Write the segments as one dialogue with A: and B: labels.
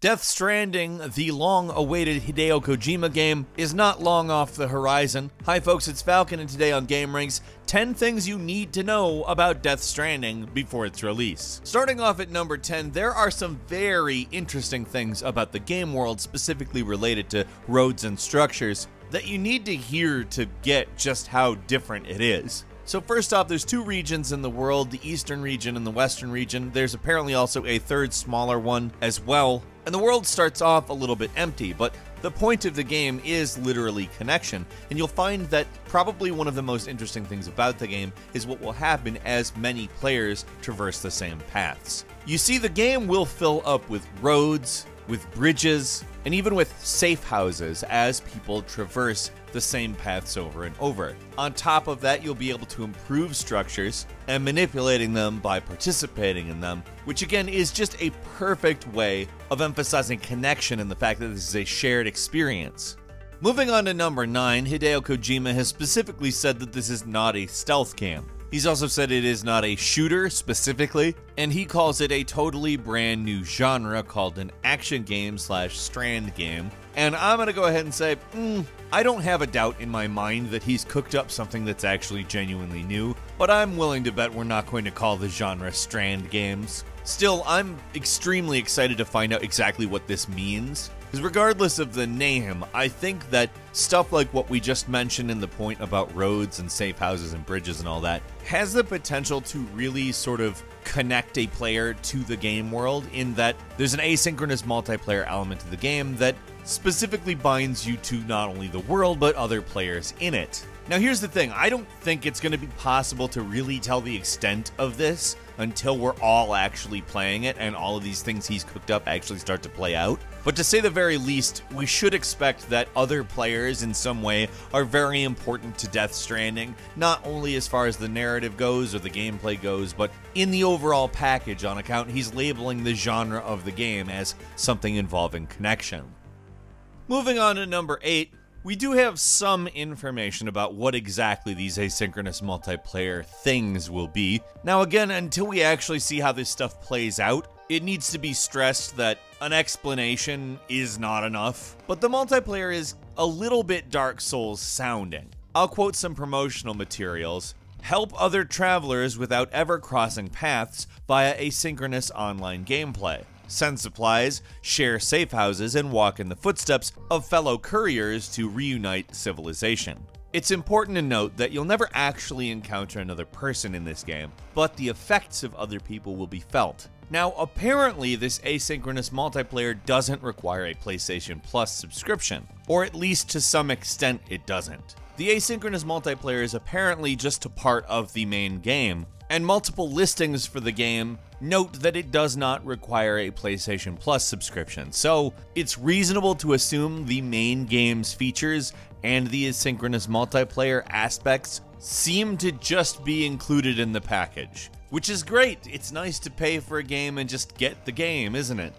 A: Death Stranding, the long-awaited Hideo Kojima game, is not long off the horizon. Hi folks, it's Falcon, and today on gameranx, 10 things you need to know about Death Stranding before its release. Starting off at number 10, there are some very interesting things about the game world, specifically related to roads and structures, that you need to hear to get just how different it is. So first off, there's two regions in the world, the eastern region and the western region. There's apparently also a third smaller one as well. And the world starts off a little bit empty, but the point of the game is literally connection. And you'll find that probably one of the most interesting things about the game is what will happen as many players traverse the same paths. You see, the game will fill up with roads, with bridges, and even with safe houses as people traverse the same paths over and over. On top of that, you'll be able to improve structures and manipulating them by participating in them, which again is just a perfect way of emphasizing connection and the fact that this is a shared experience. Moving on to number 9, Hideo Kojima has specifically said that this is not a stealth game. He's also said it is not a shooter specifically, and he calls it a totally brand new genre called an action game / strand game. And I'm gonna go ahead and say, I don't have a doubt in my mind that he's cooked up something that's actually genuinely new, but I'm willing to bet we're not going to call the genre strand games. Still, I'm extremely excited to find out exactly what this means. Because regardless of the name, I think that stuff like what we just mentioned in the point about roads and safe houses and bridges and all that has the potential to really sort of connect a player to the game world, in that there's an asynchronous multiplayer element to the game that specifically binds you to not only the world but other players in it. Now here's the thing, I don't think it's going to be possible to really tell the extent of this until we're all actually playing it and all of these things he's cooked up actually start to play out. But to say the very least, we should expect that other players in some way are very important to Death Stranding, not only as far as the narrative goes or the gameplay goes, but in the overall package, on account he's labeling the genre of the game as something involving connection. Moving on to number 8, we do have some information about what exactly these asynchronous multiplayer things will be. Now again, until we actually see how this stuff plays out, it needs to be stressed that an explanation is not enough, but the multiplayer is a little bit Dark Souls sounding. I'll quote some promotional materials. Help other travelers without ever crossing paths via asynchronous online gameplay. Send supplies, share safe houses, and walk in the footsteps of fellow couriers to reunite civilization. It's important to note that you'll never actually encounter another person in this game, but the effects of other people will be felt. Now, apparently this asynchronous multiplayer doesn't require a PlayStation Plus subscription, or at least to some extent it doesn't. The asynchronous multiplayer is apparently just a part of the main game, and multiple listings for the game note that it does not require a PlayStation Plus subscription, so it's reasonable to assume the main game's features and the asynchronous multiplayer aspects seem to just be included in the package. Which is great, it's nice to pay for a game and just get the game, isn't it?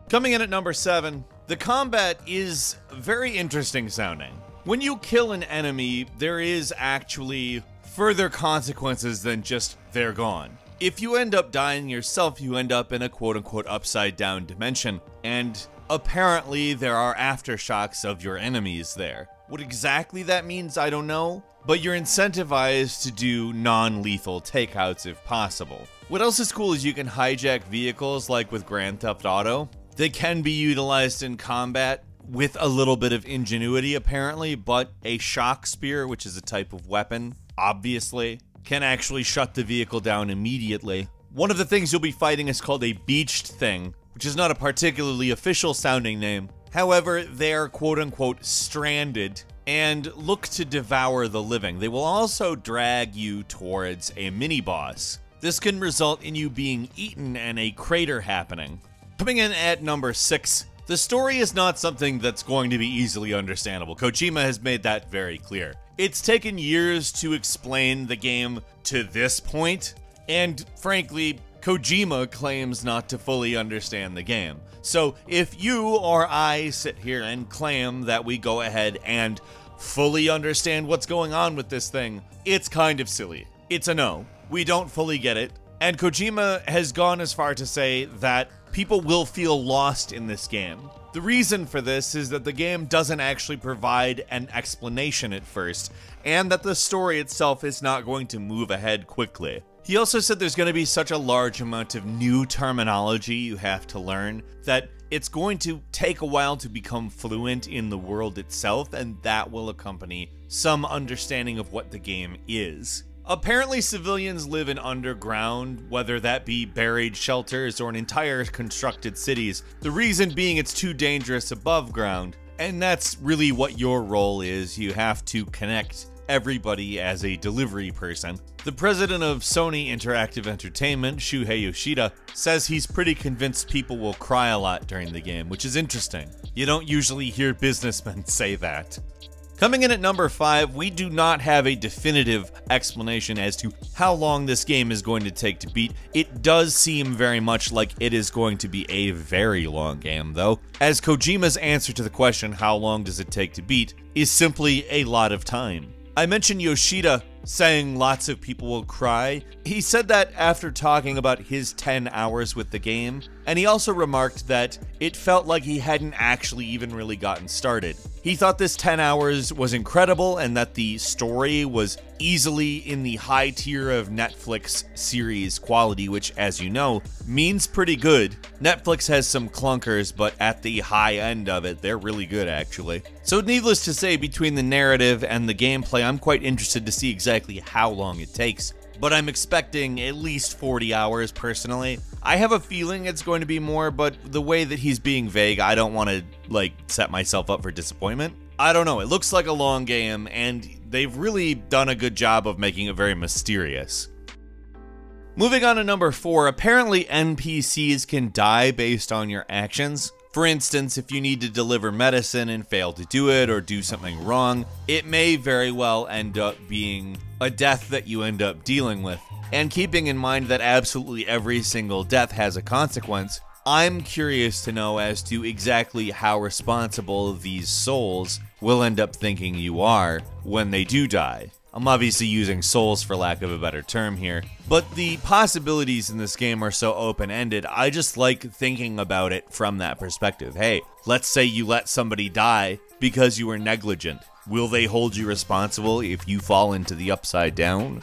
A: Coming in at number 7, the combat is very interesting sounding. When you kill an enemy, there is actually further consequences than just they're gone. If you end up dying yourself, you end up in a quote-unquote upside down dimension, and apparently there are aftershocks of your enemies there. What exactly that means, I don't know, but you're incentivized to do non-lethal takeouts if possible. What else is cool is you can hijack vehicles like with Grand Theft Auto. They can be utilized in combat with a little bit of ingenuity apparently, but a shock spear, which is a type of weapon, obviously, can actually shut the vehicle down immediately. One of the things you'll be fighting is called a beached thing, which is not a particularly official sounding name. However, they are quote-unquote stranded and look to devour the living. They will also drag you towards a mini-boss. This can result in you being eaten and a crater happening. Coming in at number 6, the story is not something that's going to be easily understandable. Kojima has made that very clear. It's taken years to explain the game to this point, and frankly, Kojima claims not to fully understand the game. So if you or I sit here and claim that we go ahead and fully understand what's going on with this thing, it's kind of silly. It's a no. We don't fully get it. And Kojima has gone as far to say that people will feel lost in this game. The reason for this is that the game doesn't actually provide an explanation at first, and that the story itself is not going to move ahead quickly. He also said there's going to be such a large amount of new terminology you have to learn that it's going to take a while to become fluent in the world itself, and that will accompany some understanding of what the game is. Apparently civilians live in underground, whether that be buried shelters or in entire constructed cities. The reason being it's too dangerous above ground, and that's really what your role is. You have to connect everybody as a delivery person. The president of Sony Interactive Entertainment, Shuhei Yoshida, says he's pretty convinced people will cry a lot during the game, which is interesting. You don't usually hear businessmen say that. Coming in at number 5, we do not have a definitive explanation as to how long this game is going to take to beat. It does seem very much like it is going to be a very long game, though, as Kojima's answer to the question, how long does it take to beat, is simply a lot of time. I mentioned Yoshida saying lots of people will cry. He said that after talking about his 10 hours with the game, and he also remarked that it felt like he hadn't actually even really gotten started. He thought this 10 hours was incredible and that the story was easily in the high tier of Netflix series quality, which, as you know, means pretty good. Netflix has some clunkers, but at the high end of it, they're really good, actually. So needless to say, between the narrative and the gameplay, I'm quite interested to see exactly how long it takes. But I'm expecting at least 40 hours, personally. I have a feeling it's going to be more, but the way that he's being vague, I don't want to, set myself up for disappointment. I don't know, it looks like a long game, and they've really done a good job of making it very mysterious. Moving on to number 4, apparently NPCs can die based on your actions. For instance, if you need to deliver medicine and fail to do it or do something wrong, it may very well end up being a death that you end up dealing with. And keeping in mind that absolutely every single death has a consequence, I'm curious to know as to exactly how responsible these souls will end up thinking you are when they do die. I'm obviously using souls for lack of a better term here, but the possibilities in this game are so open-ended, I just like thinking about it from that perspective. Hey, let's say you let somebody die because you were negligent. Will they hold you responsible if you fall into the upside down?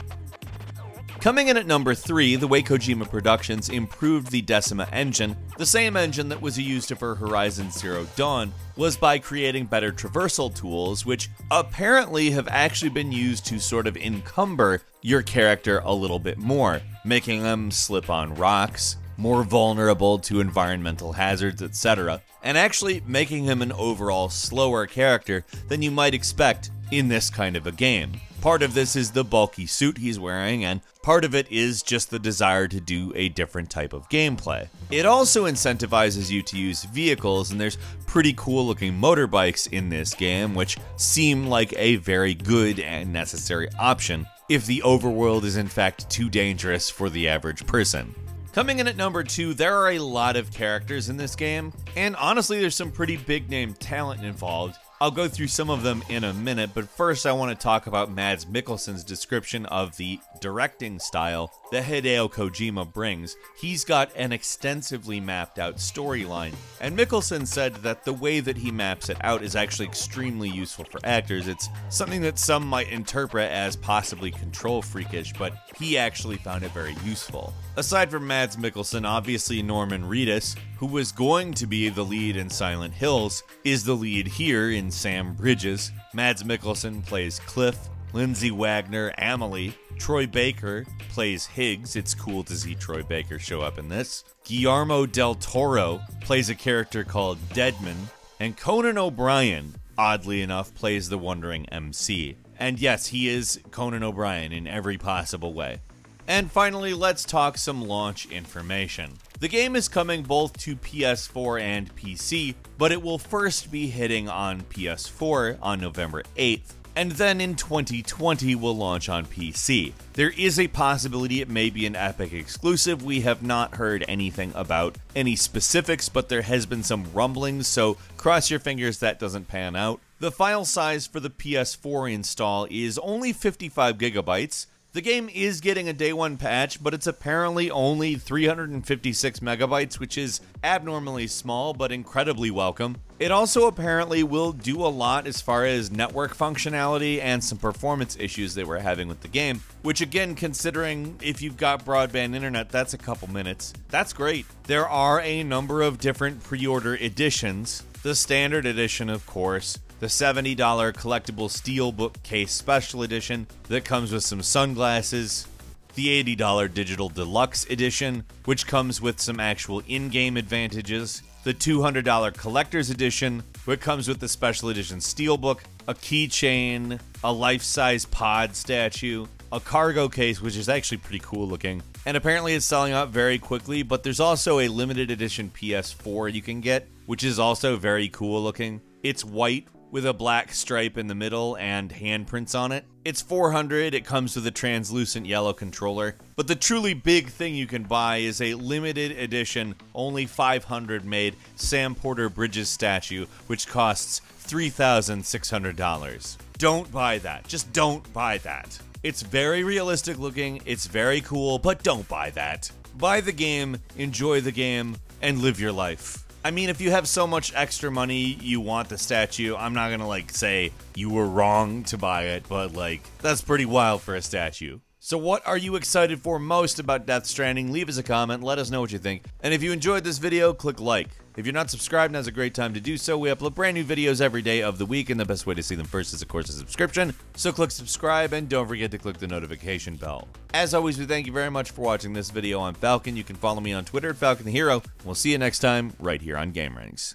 A: Coming in at number 3, the way Kojima Productions improved the Decima Engine, the same engine that was used for Horizon Zero Dawn, was by creating better traversal tools, which apparently have actually been used to sort of encumber your character a little bit more, making them slip on rocks, more vulnerable to environmental hazards, etc., and actually making him an overall slower character than you might expect in this kind of a game. Part of this is the bulky suit he's wearing, and part of it is just the desire to do a different type of gameplay. It also incentivizes you to use vehicles, and there's pretty cool looking motorbikes in this game, which seem like a very good and necessary option if the overworld is in fact too dangerous for the average person. Coming in at number 2, there are a lot of characters in this game, and honestly there's some pretty big name talent involved. I'll go through some of them in a minute, but first I want to talk about Mads Mikkelsen's description of the directing style that Hideo Kojima brings. He's got an extensively mapped out storyline, and Mikkelsen said that the way that he maps it out is actually extremely useful for actors. It's something that some might interpret as possibly control freakish, but he actually found it very useful. Aside from Mads Mikkelsen, obviously Norman Reedus, who was going to be the lead in Silent Hills, is the lead here in Sam Bridges. Mads Mikkelsen plays Cliff, Lindsay Wagner, Amelie, Troy Baker plays Higgs. It's cool to see Troy Baker show up in this. Guillermo del Toro plays a character called Deadman, and Conan O'Brien, oddly enough, plays the Wandering MC. And yes, he is Conan O'Brien in every possible way. And finally, let's talk some launch information. The game is coming both to PS4 and PC, but it will first be hitting on PS4 on November 8th, and then in 2020 will launch on PC. There is a possibility it may be an Epic exclusive. We have not heard anything about any specifics, but there has been some rumblings, so cross your fingers that doesn't pan out. The file size for the PS4 install is only 55 gigabytes, The game is getting a day one patch, but it's apparently only 356 megabytes, which is abnormally small, but incredibly welcome. It also apparently will do a lot as far as network functionality and some performance issues they were having with the game, which again, considering if you've got broadband internet, that's a couple minutes. That's great. There are a number of different pre-order editions. The standard edition, of course, the $70 collectible Steelbook Case Special Edition that comes with some sunglasses, the $80 Digital Deluxe Edition, which comes with some actual in-game advantages, the $200 Collector's Edition, which comes with the Special Edition Steelbook, a keychain, a life-size pod statue, a cargo case, which is actually pretty cool looking, and apparently it's selling out very quickly, but there's also a limited edition PS4 you can get, which is also very cool looking. It's white with a black stripe in the middle and handprints on it. It's $400, it comes with a translucent yellow controller, but the truly big thing you can buy is a limited edition, only 500 made Sam Porter Bridges statue, which costs $3,600. Don't buy that. Just don't buy that. It's very realistic looking, it's very cool, but don't buy that. Buy the game, enjoy the game, and live your life. I mean, if you have so much extra money you want the statue, I'm not gonna like say you were wrong to buy it, but like, that's pretty wild for a statue. So what are you excited for most about Death Stranding? Leave us a comment, let us know what you think. And if you enjoyed this video, click like. If you're not subscribed, now's a great time to do so. We upload brand new videos every day of the week, and the best way to see them first is, of course, a subscription. So click subscribe, and don't forget to click the notification bell. As always, we thank you very much for watching this video. I'm Falcon. You can follow me on Twitter at Falcon the Hero. We'll see you next time, right here on gameranx.